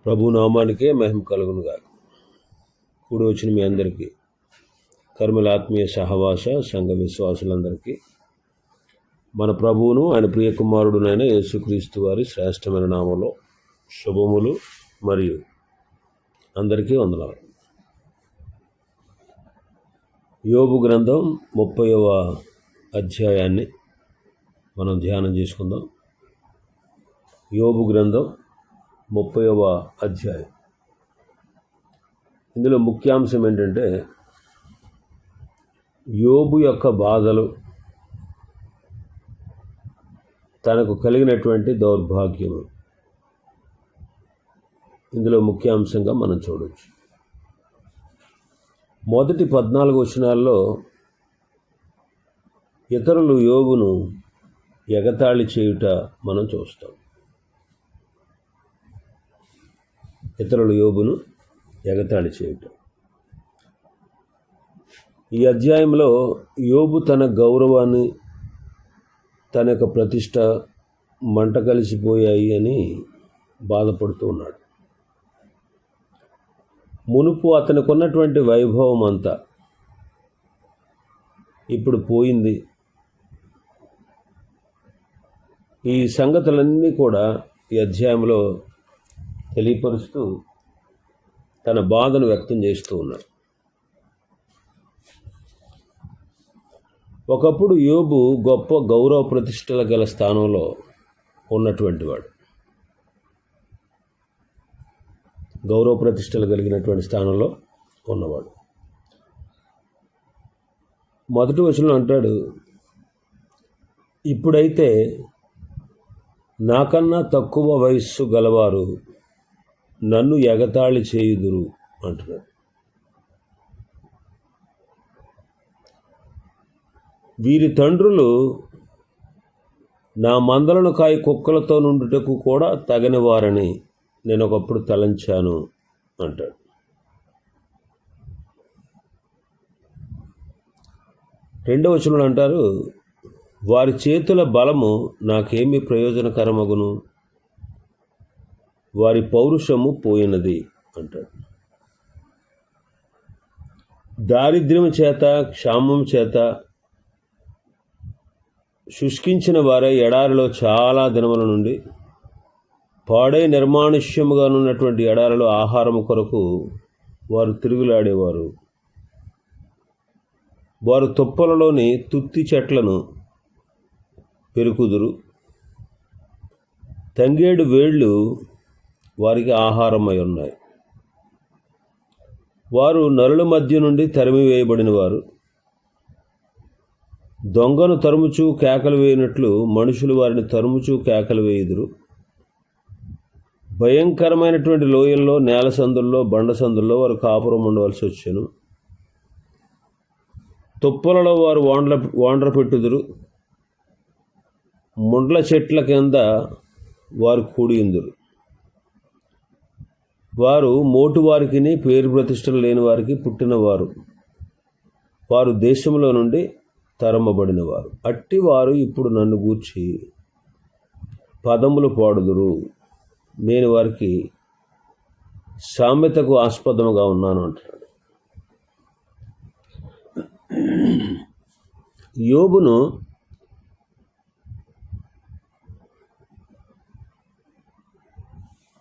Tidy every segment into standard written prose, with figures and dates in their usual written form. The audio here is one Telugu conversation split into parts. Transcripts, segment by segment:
ప్రభు నామానికే మహిమ కలుగునుగా. కూడి వచ్చిన మీ అందరికీ, కర్మల ఆత్మీయ సహవాస సంఘ విశ్వాసులందరికీ మన ప్రభువును ఆయన ప్రియకుమారుడునైన యేసుక్రీస్తు వారి శ్రేష్టమైన నామంలో శుభములు మరియు అందరికీ వందనాలు. యోబు గ్రంథం 30వ అధ్యాయాన్ని మనం ధ్యానం చేసుకుందాం. యోబు గ్రంథం 30వ అధ్యాయం. ఇందులో ముఖ్యాంశం ఏంటంటే యోబు యొక్క బాధలు, తనకు కలిగినటువంటి దౌర్భాగ్యము ఇందులో ముఖ్యాంశంగా మనం చూడవచ్చు. మొదటి 14 వచనాల్లో ఇతరులు యోబును ఎగతాళి చేయుట మనం చూస్తాం. ఇతరులు యోబును ఎగతాళి చేయుట. ఈ అధ్యాయంలో యోబు తన గౌరవాన్ని, తన యొక్క ప్రతిష్ట మంట కలిసిపోయాయి అని బాధపడుతూ ఉన్నాడు. మునుపు అతనికి ఉన్నటువంటి వైభవం అంతా ఇప్పుడు పోయింది. ఈ సంగతులన్నీ కూడా ఈ అధ్యాయంలో తెలియపరుస్తూ తన బాధను వ్యక్తం చేస్తూ ఉన్నాడు. ఒకప్పుడు యోబు గొప్ప గౌరవ ప్రతిష్టల గల స్థానంలో ఉన్నటువంటి వాడు, గౌరవ ప్రతిష్టలు కలిగినటువంటి స్థానంలో ఉన్నవాడు. మొదటి వచనంలో అంటాడు, ఇప్పుడైతే నాకన్నా తక్కువ వయస్సు గలవారు నన్ను ఎగతాళి చేయుదురు అంటున్నాడు. వీరి తండ్రులు నా మందలను కాయి కుక్కలతో నుండుటకు కూడా తగని వారని నేను ఒకప్పుడు తలంచాను అంటాడు. రెండవ వచనంలో అంటారు, వారి చేతుల బలము నాకేమి ప్రయోజనకరమగును, వారి పౌరుషము పోయినది అంటాడు. దారిద్ర్యం చేత, క్షామం చేత శుష్కించిన వారే ఎడారిలో చాలా దినముల నుండి పాడై నిర్మానుష్యముగా ఉన్నటువంటి ఎడారిలో ఆహారము కొరకు వారు తిరుగులాడేవారు. వారు తుప్పలలోని తుత్తి చెట్లను పెరుకుదురు. తంగేడు వేళ్ళు వారికి ఆహారమై ఉన్నాయి. వారు నరుల మధ్య నుండి తరిమివేయబడిన వారు. దొంగను తరుముచూ కేకలు వేయినట్లు మనుషులు వారిని తరుముచూ కేకలు వేయుదురు. భయంకరమైనటువంటి లోయల్లో, నేల సందుల్లో, బండ సందుల్లో వారు కాపురం ఉండవలసి వచ్చాను. తుప్పలలో వారు వాండ్ర పెట్టుదురు. ముండ్ల చెట్ల కింద వారు కూడియుందురు. వారు మోటు వారికిని పేరు ప్రతిష్టలు లేని వారికి పుట్టినవారు. వారు దేశంలో నుండి తరమబడినవారు. అట్టి వారు ఇప్పుడు నన్ను గూర్చి పదములు పాడుదురు. నేను వారికి సామెతకు ఆస్పదముగా ఉన్నాను అంటున్నాడు. యోబును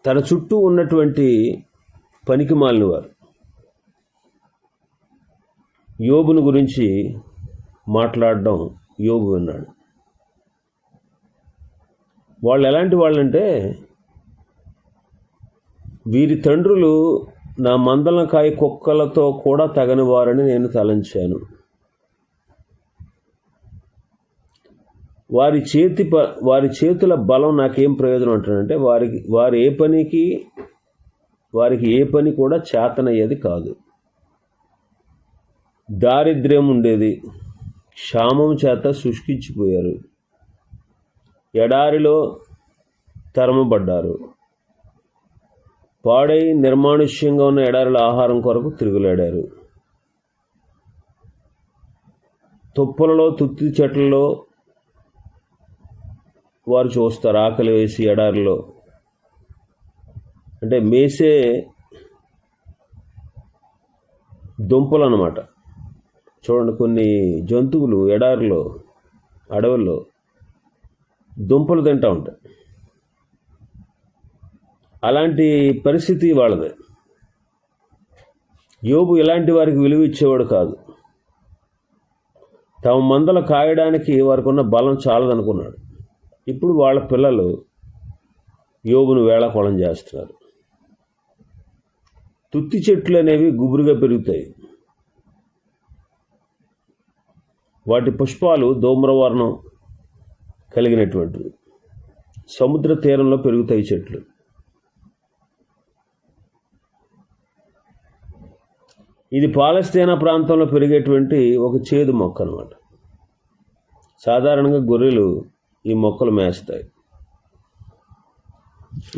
తన చుట్టూ ఉన్నటువంటి పనికి మాలిన వారు యోబును గురించి మాట్లాడడం యోబు విన్నాడు. వాళ్ళు ఎలాంటి వాళ్ళంటే, వీరి తండ్రులు నా మందలను కాయ కుక్కలతో కూడా తగని వారని నేను తలంచాను. వారి చేతుల బలం నాకేం ప్రయోజనం అంటాడంటే, వారికి ఏ పని కూడా చేతనయ్యేది కాదు. దారిద్ర్యం ఉండేది. క్షామం చేత శుష్కించిపోయారు. ఎడారిలో తరమబడ్డారు. పాడై నిర్మానుష్యంగా ఉన్న ఎడారిలో ఆహారం కొరకు తిరుగులాడారు. తుప్పలలో, తుత్తి చెట్లలో వారు చూస్తారు ఆకలి వేసి ఎడారిలో. అంటే మేసే దుంపలు అన్నమాట. చూడండి, కొన్ని జంతువులు ఎడారిలో, అడవుల్లో దుంపలు తింటూ ఉంటాయి. అలాంటి పరిస్థితి వాళ్ళది. యోబు ఇలాంటి వారికి విలువ ఇచ్చేవాడు కాదు. తమ మందలు కాయడానికి వారికి ఉన్న బలం చాలదనుకున్నాడు. ఇప్పుడు వాళ్ళ పిల్లలు యోబును వేళాకోళం చేస్తున్నారు. తుత్తి చెట్లు అనేవి గుబురుగా పెరుగుతాయి. వాటి పుష్పాలు ధూమ్రవర్ణం కలిగినటువంటివి. సముద్ర తీరంలో పెరుగుతాయి చెట్లు. ఇది పాలస్తీనా ప్రాంతంలో పెరిగేటువంటి ఒక చేదు మొక్క అన్నమాట. సాధారణంగా గొర్రెలు ఈ మొక్కలు మేస్తాయి.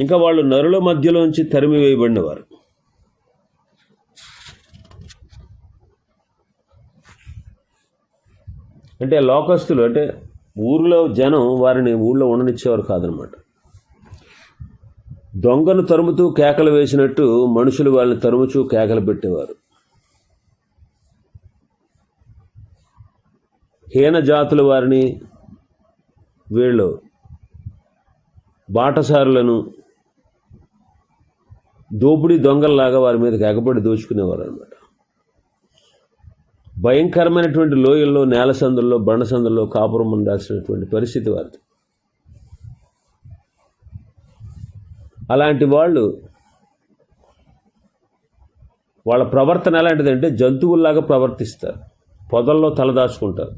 ఇంకా వాళ్ళు నరుల మధ్యలోంచి తరిమి వేయబడినవారు. అంటే లోకస్తులు, అంటే ఊరిలో జనం వారిని ఊళ్ళో ఉండనిచ్చేవారు కాదనమాట. దొంగను తరుముతూ కేకలు వేసినట్టు మనుషులు వాళ్ళని తరుముచూ కేకలు పెట్టేవారు. హీన జాతుల వారిని, వీళ్ళు బాటసారులను దోపిడీ దొంగల్లాగా వారి మీదకి ఎగబడి దోచుకునేవారు అనమాట. భయంకరమైనటువంటి లోయల్లో, నేల సందుల్లో, బండ సందుల్లో కాపురం ఉండాల్సినటువంటి పరిస్థితి వారిది. అలాంటి వాళ్ళు, వాళ్ళ ప్రవర్తన ఎలాంటిదంటే జంతువుల్లాగా ప్రవర్తిస్తారు. పొదల్లో తలదాచుకుంటారు.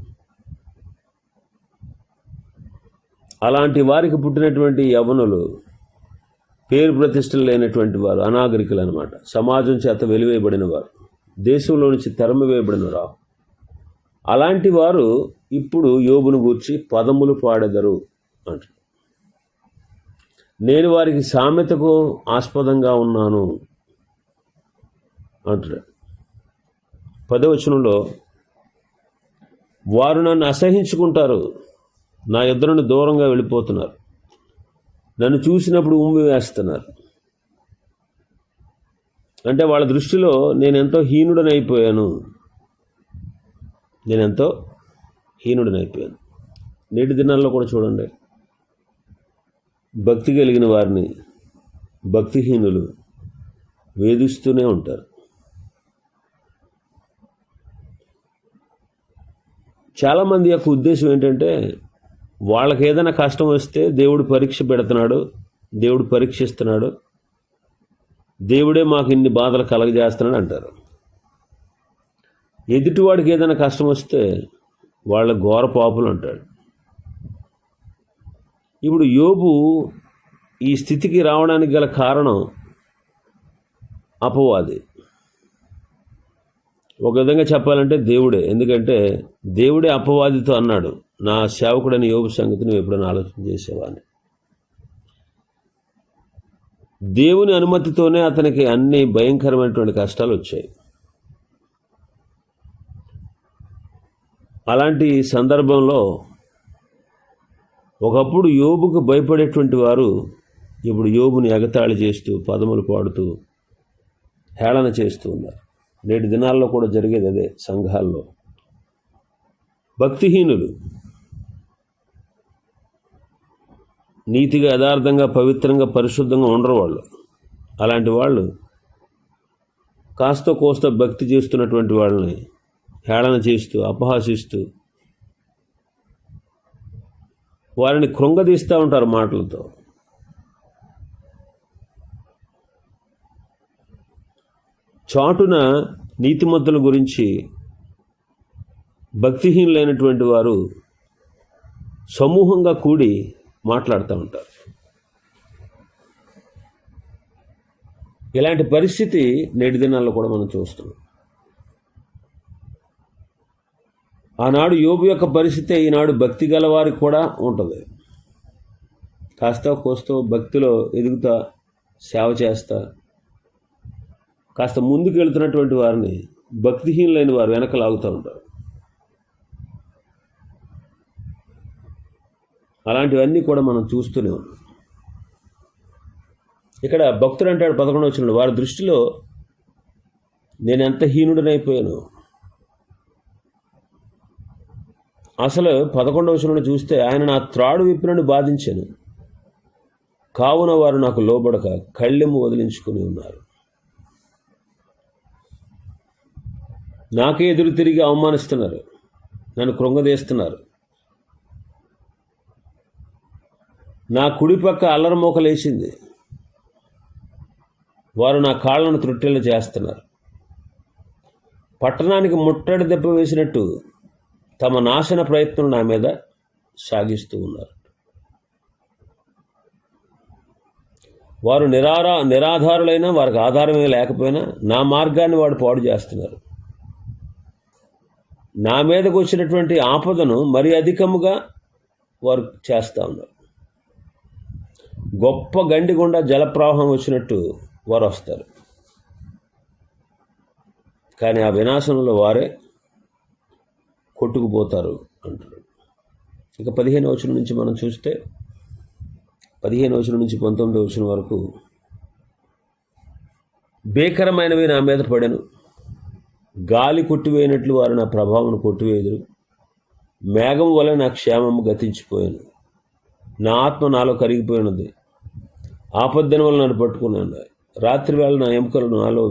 అలాంటి వారికి పుట్టినటువంటి యవనులు పేరు ప్రతిష్టలు లేనటువంటి వారు, అనాగరికులు అనమాట. సమాజం చేత వెలివేయబడిన వారు, దేశంలో నుంచి తరమివేయబడిన వారు. అలాంటి వారు ఇప్పుడు యోబును గూర్చి పదములు పాడెదరు అంటారు. నేను వారికి సామెతకు ఆస్పదంగా ఉన్నాను అంటాడు. 10వ వచనంలో, వారు నన్ను అసహించుకుంటారు, నా యొద్ద నుండి దూరంగా వెళ్ళిపోతున్నారు, నన్ను చూసినప్పుడు ఉమ్మి వేస్తున్నారు. అంటే వాళ్ళ దృష్టిలో నేనెంతో హీనుడనైపోయాను. నేటి దినాల్లో కూడా చూడండి, భక్తి కలిగిన వారిని భక్తిహీనులు వేధిస్తూనే ఉంటారు. చాలామంది యొక్క ఉద్దేశం ఏంటంటే, వాళ్ళకి ఏదైనా కష్టం వస్తే దేవుడు పరీక్ష పెడుతున్నాడు, దేవుడు పరీక్షిస్తున్నాడు, దేవుడే మాకు ఇన్ని బాధలు కలగజేస్తున్నాడు అంటారు. ఎదుటివాడికి ఏదైనా కష్టం వస్తే వాళ్ళ ఘోర పాపులు అంటాడు. ఇప్పుడు యోబు ఈ స్థితికి రావడానికి గల కారణం అపవాది. ఒక విధంగా చెప్పాలంటే దేవుడే. ఎందుకంటే దేవుడే అపవాదితో అన్నాడు, నా సేవకుడని యోబు సంగతి నువ్వు ఎప్పుడైనా ఆలోచన చేసేవాడిని. దేవుని అనుమతితోనే అతనికి అన్ని భయంకరమైనటువంటి కష్టాలు వచ్చాయి. అలాంటి సందర్భంలో ఒకప్పుడు యోబుకు భయపడేటువంటి వారు ఇప్పుడు యోబుని ఎగతాళి చేస్తూ, పదములు పాడుతూ, హేళన చేస్తూ ఉన్నారు. నేటి దినాల్లో కూడా జరిగేది అదే. సంఘాల్లో భక్తిహీనులు, నీతిగా, యథార్థంగా, పవిత్రంగా, పరిశుద్ధంగా ఉండరు వాళ్ళు. అలాంటి వాళ్ళు కాస్త కోస్త భక్తి చేస్తున్నటువంటి వాళ్ళని హేళన చేస్తూ, అపహాసిస్తూ, వారిని కృంగదీస్తూ ఉంటారు మాటలతో. చాటున నీతిమంతుల గురించి భక్తిహీనులైనటువంటి వారు సమూహంగా కూడి మాట్లాడుతూ ఉంటారు. ఇలాంటి పరిస్థితి నేటి దినాల్లో కూడా మనం చూస్తున్నాం. ఆనాడు యోబు యొక్క పరిస్థితి ఈనాడు భక్తి గల వారికి కూడా ఉంటుంది. కాస్త కోస్తో భక్తిలో ఎదుగుతా, సేవ చేస్తా, కాస్త ముందుకు వెళుతున్నటువంటి వారిని భక్తిహీనులైన వారు వెనక లాగుతూ ఉంటారు. అలాంటివన్నీ కూడా మనం చూస్తూనే ఉన్నాం. ఇక్కడ భక్తుడు అంటాడు 11వ వచనంలో, వారి దృష్టిలో నేను ఎంత హీనుడనైపోయాను. అసలు 11వ వచనంలో చూస్తే, ఆయన నా త్రాడు విప్పినను బాధించాను, కావున వారు నాకు లోబడక కళ్ళెము వదిలించుకుని ఉన్నారు. నాకే ఎదురు తిరిగి అవమానిస్తున్నారు, నన్ను కృంగదీస్తున్నారు. నా కుడి పక్క అల్లరి మోకలేసింది, వారు నా కాళ్ళను త్రుట్టెలు చేస్తున్నారు. పట్టణానికి ముట్టడి దెబ్బ వేసినట్టు తమ నాశన ప్రయత్నం నా మీద సాగిస్తూ ఉన్నారు. వారు నిరాధారులైనా, వారికి ఆధారమే లేకపోయినా నా మార్గాన్ని వాడు పాడు చేస్తున్నారు. నా మీదకు వచ్చినటువంటి ఆపదను మరి అధికముగా వారు చేస్తూ ఉన్నారు. గొప్ప గండి గుండా జలప్రవాహం వచ్చినట్టు వారు వస్తారు, కానీ ఆ వినాశంలో వారే కొట్టుకుపోతారు అంటారు. ఇక 15వ వచనం నుంచి మనం చూస్తే, 15వ వచనం నుంచి 19వ వచనం వరకు, భీకరమైనవి నా మీద పడెను, గాలి కొట్టివేయినట్లు వారు నా ప్రభావం కొట్టివేయుదురు, మేఘం వల్ల నా క్షేమము గతించిపోయాను, నా ఆత్మ నాలో కరిగిపోయినది, ఆపద్దిన వల్ల నన్ను పట్టుకున్నాను, రాత్రి వేళ నా ఎముకలు నాలో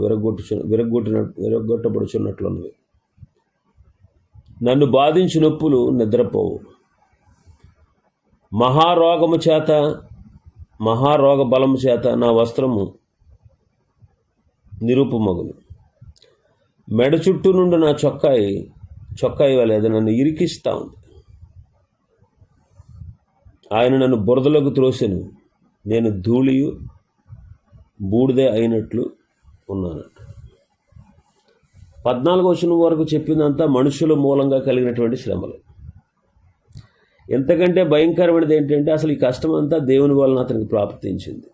విరగొట్టబడుచున్నట్లున్నవి, నన్ను బాధించి నొప్పులు నిద్రపోవు, మహారోగ బలము చేత నా వస్త్రము నిరూపమగును, మెడ చుట్టూ నుండి నా చొక్కాయి వలె అది నన్ను ఇరికిస్తా ఉంది. ఆయన నన్ను బురదలోకి త్రోసెను, నేను ధూళియు బూడిదే అయినట్లు ఉన్నానట. 14వ వచనం వరకు చెప్పిందంతా మనుషుల మూలంగా కలిగినటువంటి శ్రమలు. ఎంతకంటే భయంకరమైనది ఏంటంటే, అసలు ఈ కష్టం అంతా దేవుని వలన అతనికి ప్రాప్తించింది.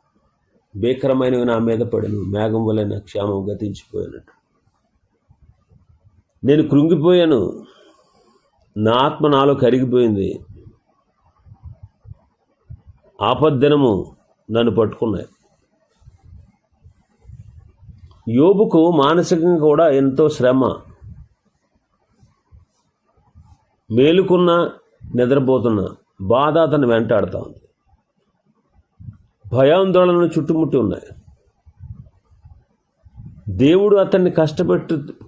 భీకరమైనవి నా మీద పడెను, మేఘం వల్ల నా క్షేమం గతించిపోయినట్టు. నేను కృంగిపోయాను, నా ఆత్మ నాలో కరిగిపోయింది, ఆపద్దినము నన్ను పట్టుకున్నాయి. యోబుకు మానసికంగా కూడా ఎంతో శ్రమ, మేలుకున్న నిద్రపోతున్న బాధ అతను వెంటాడుతూ ఉంది. భయాందోళనలు చుట్టుముట్టి ఉన్నాయి. దేవుడు అతన్ని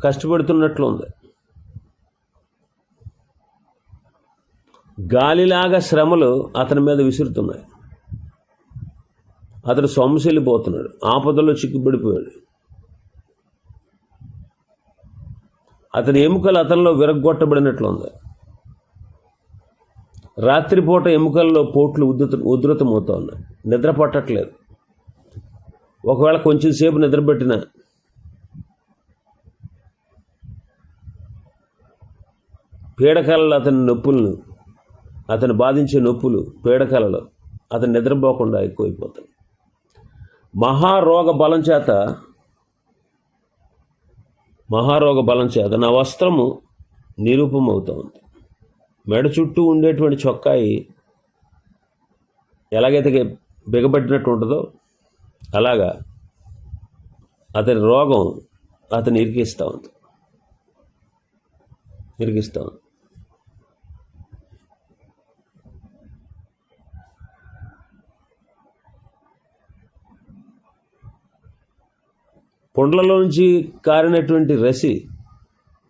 కష్టపెడుతున్నట్లు ఉంది. గాలిలాగా శ్రమలు అతని మీద విసురుతున్నాయి. అతడు సొమ్మసిల్లిపోతున్నాడు, ఆపదలో చిక్కుబడిపోయాడు. అతని ఎముకలు అతనిలో విరగ్గొట్టబడినట్లుంది. రాత్రిపూట ఎముకల్లో పోట్లు ఉధృతమవుతూ ఉన్నాయి. నిద్ర పట్టట్లేదు. ఒకవేళ కొంచెం సేపు నిద్రపెట్టిన పీడకలలు అతను బాధించే నొప్పులు, పీడకలలు అతను నిద్రపోకుండా ఎక్కువైపోతాయి. మహారోగ బలం చేత నా వస్త్రము నిరూపమవుతూ ఉంది. మెడ చుట్టూ ఉండేటువంటి చొక్కాయి ఎలాగైతే బిగబట్టినట్టు ఉంటుందో అలాగా అతని రోగం అతను ఇరికిస్తూ ఉంది. పొండ్లలో నుంచి కారినటువంటి రసి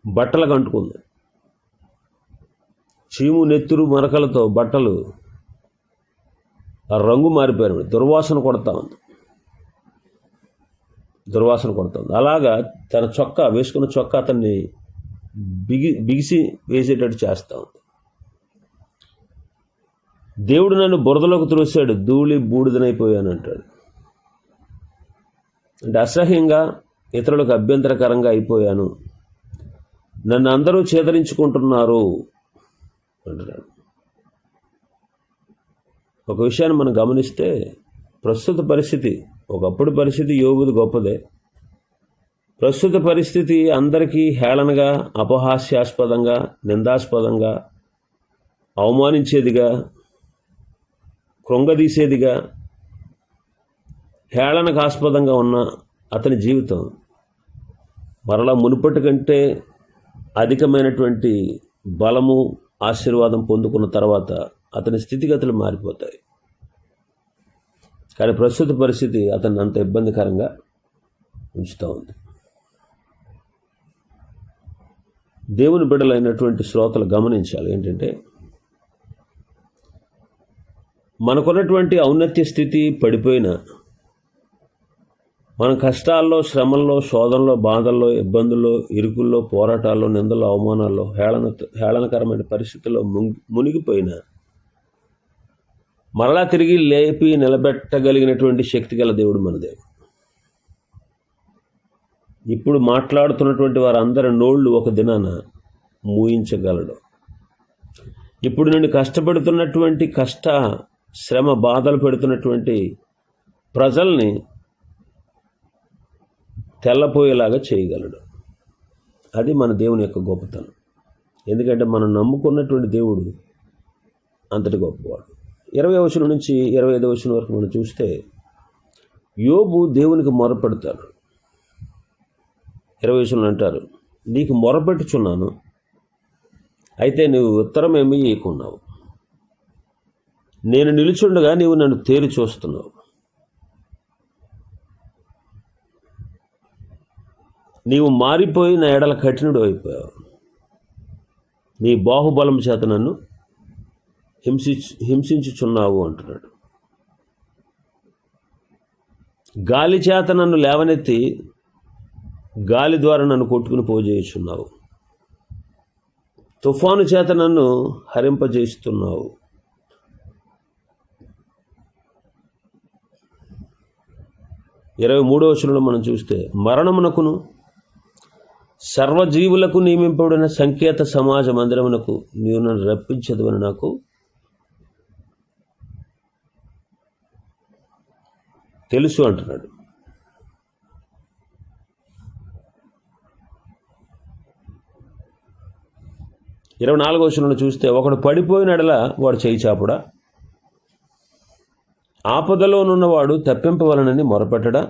బట్టలకు అంటుకుంది. చీము, నెత్తురు, మరకలతో బట్టలు ఆ రంగు మారిపోయారు. దుర్వాసన కొడతా ఉంది. అలాగా తన వేసుకున్న చొక్కా అతన్ని బిగిసి వేసేటట్టు చేస్తూ ఉంది. దేవుడు నన్ను బురదలోకి త్రోసాడు, ధూళి బూడిదనైపోయాను అంటాడు. అంటే అసహ్యంగా, ఇతరులకు అభ్యంతరకరంగా అయిపోయాను, నన్ను అందరూ చేదరించుకుంటున్నారు అంటున్నాడు. ఒక విషయాన్ని మనం గమనిస్తే, ప్రస్తుత పరిస్థితి, ఒకప్పుడు పరిస్థితి యోబుది గొప్పదే. ప్రస్తుత పరిస్థితి అందరికీ హేళనగా, అపహాస్యాస్పదంగా, నిందాస్పదంగా, అవమానించేదిగా, కృంగదీసేదిగా, హేళనకు ఆస్పదంగా ఉన్న అతని జీవితం మరలా మునుపటి కంటే అధికమైనటువంటి బలము ఆశీర్వాదం పొందుకున్న తర్వాత అతని స్థితిగతులు మారిపోతాయి. కానీ ప్రస్తుత పరిస్థితి అతన్ని అంత ఇబ్బందికరంగా ఉంచుతూ ఉంది. దేవుని బిడ్డలైనటువంటి శ్రోతలు గమనించాలి ఏంటంటే, మనకున్నటువంటి ఔన్నత్య స్థితి పడిపోయిన, మన కష్టాల్లో, శ్రమల్లో, శోధనలో, బాధల్లో, ఇబ్బందుల్లో, ఇరుకుల్లో, పోరాటాల్లో, నిందల్లో, అవమానాల్లో, హేళనకరమైన పరిస్థితుల్లో మునిగిపోయిన మరలా తిరిగి లేపి నిలబెట్టగలిగినటువంటి శక్తి గల దేవుడు మన దేవుడు. ఇప్పుడు మాట్లాడుతున్నటువంటి వారందరి నోళ్ళు ఒక దినాన మూయించగలడు. ఇప్పుడు నేను కష్టపడుతున్నటువంటి శ్రమ బాధలు పెడుతున్నటువంటి ప్రజల్ని తెల్లపోయేలాగా చేయగలడు. అది మన దేవుని యొక్క గొప్పతనం. ఎందుకంటే మనం నమ్ముకున్నటువంటి దేవుడు అంతటి గొప్పవాడు. 20వ వచనం నుంచి 25వ వచనం వరకు మనం చూస్తే యోబు దేవునికి మొరపెడతాడు. 20వ వచనంలో అంటారు, నీకు మొరపెట్టుచున్నాను, అయితే నీవు ఉత్తరమేమీ ఇయ్యకున్నావు. నేను నిలుచుండగా నీవు నన్ను తేరి చూస్తున్నావు. నీవు మారిపోయి నా ఎడల కఠినుడు అయిపోయావు. నీ బాహుబలం చేత నన్ను హింసించుచున్నావు అంటున్నాడు. గాలి చేత నన్ను లేవనెత్తి గాలి ద్వారా నన్ను కొట్టుకుని పోజేయుచున్నావు. తుఫాను చేత నన్ను హరింపజేస్తున్నావు. ఇరవై 23వ వచనంలో మనం చూస్తే, మరణమునకును సర్వజీవులకు నియమింపబడిన సంకేత సమాజ మందిరమునకు నీవు నన్ను రప్పించదువని నాకు తెలుసు అంటున్నాడు. ఇరవై 24వ వచనంలో చూస్తే, ఒకడు పడిపోయిన ఎడల వాడు చేయి చాపుడా, ఆపదలోనున్నవాడు తప్పింపవలనని మొరపెట్టడా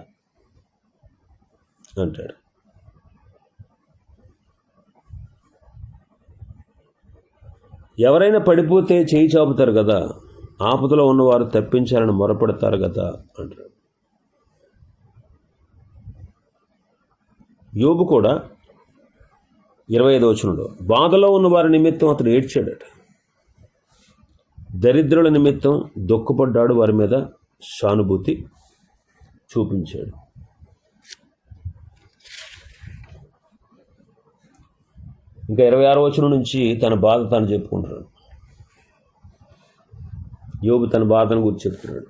అంటాడు. ఎవరైనా పడిపోతే చేయి చాపుతారు కదా, ఆపదలో ఉన్నవారు తప్పించాలని మొరపెడతారు కదా అంటాడు. యోబు కూడా 25వ వచనంలో, బాధలో ఉన్న వారి నిమిత్తం అతడు ఏడ్చాడట, దరిద్రుల నిమిత్తం దుఃఖపడ్డాడు, వారి మీద సానుభూతి చూపించాడు. ఇంకా 26వ వచనం నుంచి తన బాధ తాను చెప్పుకుంటున్నాడు. యోబు తన బాధను గురించి చెప్తున్నాడు.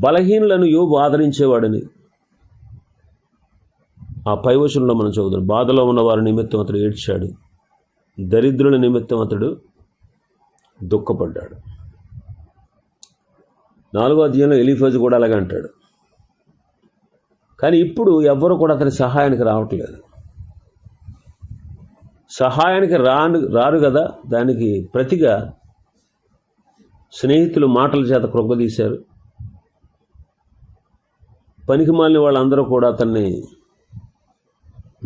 బలహీనులను యోబు ఆదరించేవాడని ఆ పై వచనంలో మనం చదువుతాం. బాధలో ఉన్న వారి నిమిత్తం అతడు ఏడ్చాడు, దరిద్రుల నిమిత్తం అతడు దుఃఖపడ్డాడు. 4వ అధ్యాయంలో ఎలీఫజు కూడా అలాగే అంటాడు. కానీ ఇప్పుడు ఎవ్వరూ కూడా అతని సహాయానికి రావట్లేదు. సహాయానికి రారు కదా, దానికి ప్రతిగా స్నేహితులు మాటల చేత కృంగదీశారు. పనికి మాలిన వాళ్ళందరూ కూడా అతన్ని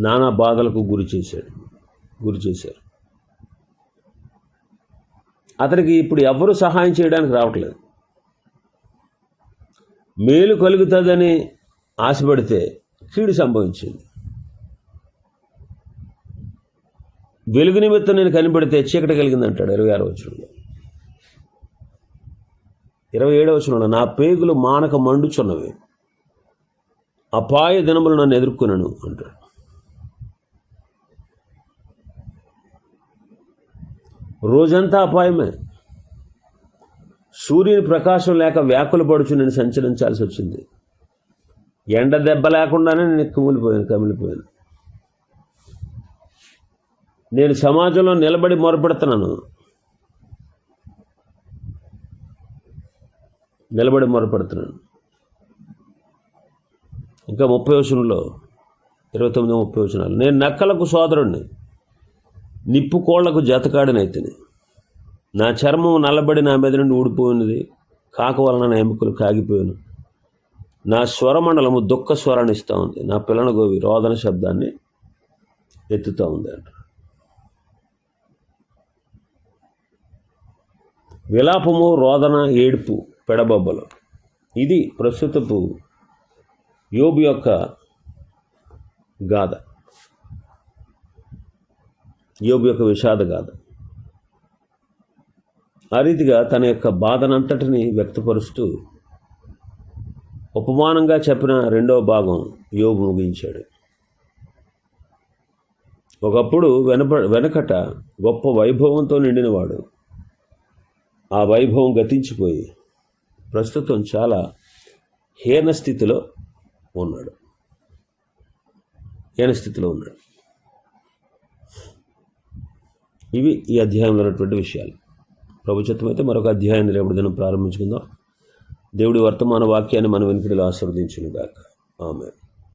నానా బాధలకు గురి చేశారు. అతనికి ఇప్పుడు ఎవ్వరూ సహాయం చేయడానికి రావట్లేదు. మేలు కలుగుతుందని ఆశపడితే కీడు సంభవించింది. వెలుగు నిమిత్తం నేను కనిపెడితే చీకటి కలిగిందంటాడు 26వ వచనంలో. 27వ వచనంలో, నా పేగులు మానక మండుచున్నవి, అపాయ దినములు నన్ను ఎదుర్కొనను అంటాడు. రోజంతా అపాయమే. సూర్యుని ప్రకాశం లేక వ్యాకులు పడుచు నేను సంచరించాల్సి వచ్చింది. ఎండ దెబ్బ లేకుండానే నేను కమిలిపోయాను. నేను సమాజంలో నిలబడి మొరపెడుతున్నాను. ఇంకా 30వ వచనంలో 29, 30 వచనాలు, నేను నక్కలకు సోదరుణ్ణి, నిప్పు కోళ్లకు జతకాడినైతిని, నా చర్మం నల్లబడి నా మీద నుండి ఊడిపోయినది, కాక వలన నా ఎముకలు కాగిపోయాను, నా స్వరమండలము దుఃఖ స్వరాన్ని ఇస్తూ ఉంది, నా పిల్లనగోవి రోదన శబ్దాన్ని ఎత్తుతూ ఉంది అంట. విలాపము, రోదన, ఏడుపు, పెడబొబ్బలు, ఇది ప్రస్తుతపు యోబు యొక్క గాథ, యోబు యొక్క విషాద గాథ. ఆ రీతిగా తన యొక్క బాధనంతటిని వ్యక్తపరుస్తూ ఉపమానంగా చెప్పిన రెండవ భాగం యోబు ముగించాడు. ఒకప్పుడు వెనకట గొప్ప వైభవంతో నిండినవాడు, ఆ వైభవం గతించిపోయి ప్రస్తుతం చాలా హీన స్థితిలో ఉన్నాడు. ఇవి ఈ అధ్యాయంలో ఉన్నటువంటి విషయాలు. ప్రభు చిత్తమైతే మరొక అధ్యాయాన్ని రేపటి దినం ప్రారంభించుకుందాం. దేవుడి వర్తమాన వాక్యాన్ని మన వెనుకడిలో ఆశీర్వదించును గాక. ఆమేన్.